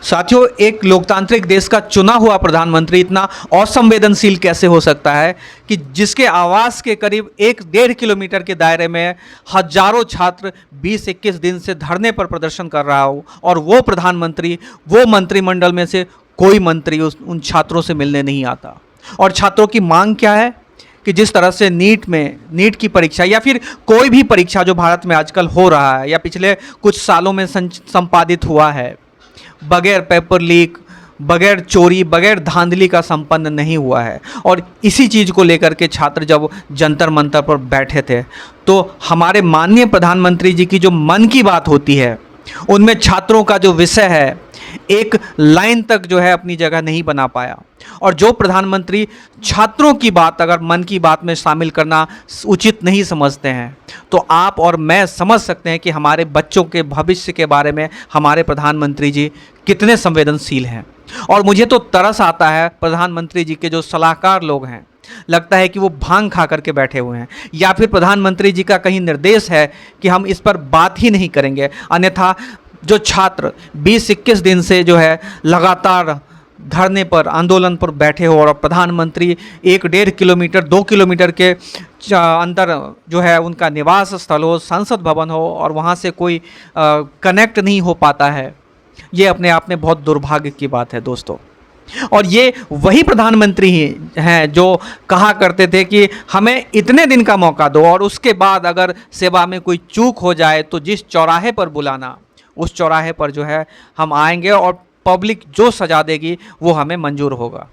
साथियों, एक लोकतांत्रिक देश का चुना हुआ प्रधानमंत्री इतना असंवेदनशील कैसे हो सकता है कि जिसके आवास के करीब 1-1.5 किलोमीटर के दायरे में हजारों छात्र 20-21 दिन से धरने पर प्रदर्शन कर रहा हो और वो प्रधानमंत्री, वो मंत्रिमंडल में से कोई मंत्री उन छात्रों से मिलने नहीं आता। और छात्रों की मांग क्या है कि जिस तरह से नीट की परीक्षा या फिर कोई भी परीक्षा जो भारत में आजकल हो रहा है या पिछले कुछ सालों में संपादित हुआ है, बगैर पेपर लीक, बगैर चोरी, बगैर धांधली का संपन्न नहीं हुआ है। और इसी चीज़ को लेकर के छात्र जब जंतर मंतर पर बैठे थे तो हमारे माननीय प्रधानमंत्री जी की जो मन की बात होती है उनमें छात्रों का जो विषय है एक लाइन तक जो है अपनी जगह नहीं बना पाया। और जो प्रधानमंत्री छात्रों की बात अगर मन की बात में शामिल करना उचित नहीं समझते हैं तो आप और मैं समझ सकते हैं कि हमारे बच्चों के भविष्य के बारे में हमारे प्रधानमंत्री जी कितने संवेदनशील हैं। और मुझे तो तरस आता है प्रधानमंत्री जी के जो सलाहकार लोग हैं, लगता है कि वो भांग खा करके बैठे हुए हैं या फिर प्रधानमंत्री जी का कहीं निर्देश है कि हम इस पर बात ही नहीं करेंगे। अन्यथा जो छात्र 20-21 दिन से जो है लगातार धरने पर, आंदोलन पर बैठे हो और प्रधानमंत्री 1-1.5 किलोमीटर 2 किलोमीटर के अंदर जो है उनका निवास स्थल हो, संसद भवन हो और वहाँ से कोई कनेक्ट नहीं हो पाता है, ये अपने आप में बहुत दुर्भाग्य की बात है दोस्तों। और ये वही प्रधानमंत्री हैं जो कहा करते थे कि हमें इतने दिन का मौका दो और उसके बाद अगर सेवा में कोई चूक हो जाए तो जिस चौराहे पर बुलाना उस चौराहे पर जो है हम आएंगे और पब्लिक जो सजा देगी वो हमें मंजूर होगा।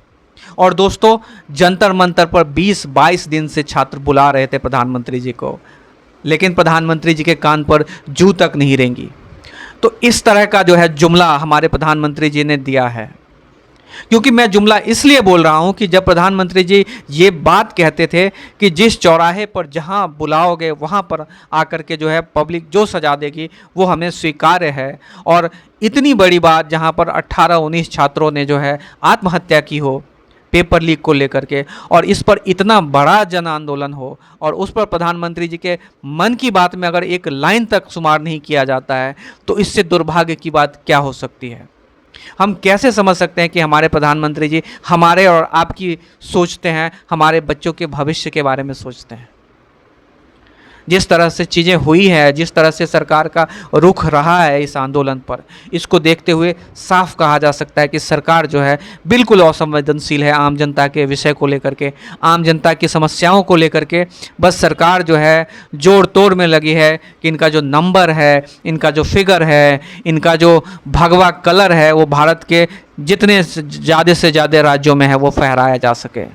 और दोस्तों, जंतर मंतर पर 20-22 दिन से छात्र बुला रहे थे प्रधानमंत्री जी को, लेकिन प्रधानमंत्री जी के कान पर जू तक नहीं रेंगी। तो इस तरह का जो है जुमला हमारे प्रधानमंत्री जी ने दिया है। क्योंकि मैं जुमला इसलिए बोल रहा हूं कि जब प्रधानमंत्री जी ये बात कहते थे कि जिस चौराहे पर जहां बुलाओगे वहां पर आकर के जो है पब्लिक जो सजा देगी वो हमें स्वीकार्य है, और इतनी बड़ी बात जहां पर 18-19 छात्रों ने जो है आत्महत्या की हो पेपर लीक को लेकर के, और इस पर इतना बड़ा जन आंदोलन हो और उस पर प्रधानमंत्री जी के मन की बात में अगर एक लाइन तक शुमार नहीं किया जाता है तो इससे दुर्भाग्य की बात क्या हो सकती है। हम कैसे समझ सकते हैं कि हमारे प्रधानमंत्री जी हमारे और आपकी सोचते हैं, हमारे बच्चों के भविष्य के बारे में सोचते हैं। जिस तरह से चीज़ें हुई है, जिस तरह से सरकार का रुख रहा है इस आंदोलन पर, इसको देखते हुए साफ कहा जा सकता है कि सरकार जो है बिल्कुल असंवेदनशील है आम जनता के विषय को लेकर के, आम जनता की समस्याओं को लेकर के। बस सरकार जो है जोड़ तोड़ में लगी है कि इनका जो नंबर है, इनका जो फिगर है, इनका जो भगवा कलर है वो भारत के जितने ज़्यादा से ज़्यादा राज्यों में है वो फहराया जा सके।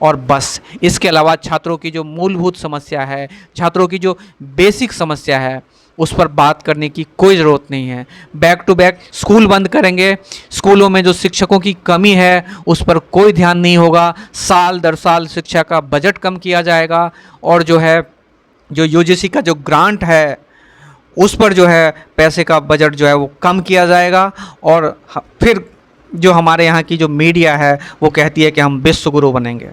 और बस इसके अलावा छात्रों की जो मूलभूत समस्या है, छात्रों की जो बेसिक समस्या है, उस पर बात करने की कोई ज़रूरत नहीं है। बैक टू बैक स्कूल बंद करेंगे, स्कूलों में जो शिक्षकों की कमी है उस पर कोई ध्यान नहीं होगा, साल दर साल शिक्षा का बजट कम किया जाएगा, और जो है जो यूजीसी का जो ग्रांट है उस पर जो है पैसे का बजट जो है वो कम किया जाएगा। और फिर जो हमारे यहाँ की जो मीडिया है वो कहती है कि हम विश्व गुरु बनेंगे।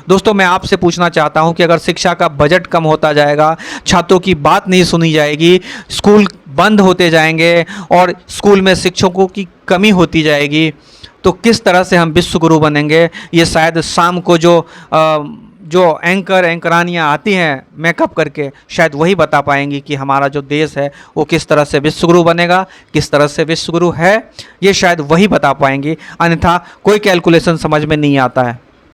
दोस्तों, मैं आपसे पूछना चाहता हूँ कि अगर शिक्षा का बजट कम होता जाएगा, छात्रों की बात नहीं सुनी जाएगी, स्कूल बंद होते जाएंगे और स्कूल में शिक्षकों की कमी होती जाएगी, तो किस तरह से हम विश्व गुरु बनेंगे? ये शायद शाम को जो एंकरानियाँ आती हैं मेकअप करके, शायद वही बता पाएंगी कि हमारा जो देश है वो किस तरह से विश्वगुरु बनेगा, किस तरह से विश्वगुरु है, ये शायद वही बता पाएंगी। अन्यथा कोई कैलकुलेशन समझ में नहीं आता है।